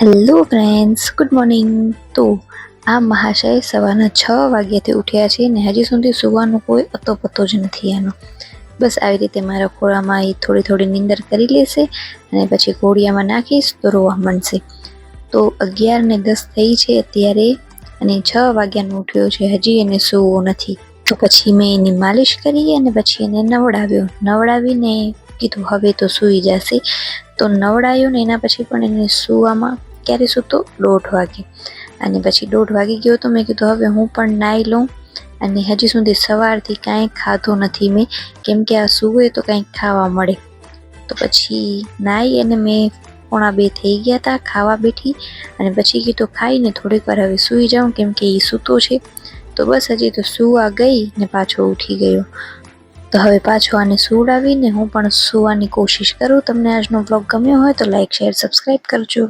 Hello friends, good morning. તો આ મહાશય સવારના 6 વાગ્યાથી ઉઠ્યા છે ને હજી સુધી સુવાનો કોઈ અતોપતો જ નથી આનો. બસ આવી રીતે મારા ખોળામાં એ થોડી થોડી નીંદર કરી લેશે અને પછી ઘોડિયામાં નાખીશ તો રોવા માંડશે. તો 11:10 થઈ છે અત્યારે અને 6 વાગ્યાનો ઉઠ્યો છે, હજી એને સૂવો નથી. તો પછી મેં એની માલિશ કરી અને પછી એને નવડાવીને કીધું હવે તો સૂઈ જશે. તો નવડાયો ને એના પછી પણ એને સૂવામાં ક્યારે સૂતો 1:30 વાગે અને પછી 1:30 વાગી ગયો તો મેં કીધું હવે હું પણ નાહી લઉં. અને હજી સુધી સવારથી કાંઈ ખાધો નથી મેં, કેમ કે આ સૂવે તો કાંઈક ખાવા મળે. તો પછી નાહી અને મેં 1:45 થઈ ગયા હતા, ખાવા બેઠી અને પછી કીધું ખાઈને થોડીક વાર હવે સૂઈ જાઉં કેમ કે એ સૂતો છે. તો બસ હજી તો સૂવા ગઈ ને પાછો ઉઠી ગયો. તો હવે પાછો આને સુવડાવીને હું પણ સૂવાની કોશિશ કરું. તમને આજનો બ્લોગ ગમ્યો હોય તો લાઈક, શેર, સબસ્ક્રાઈબ કરજો.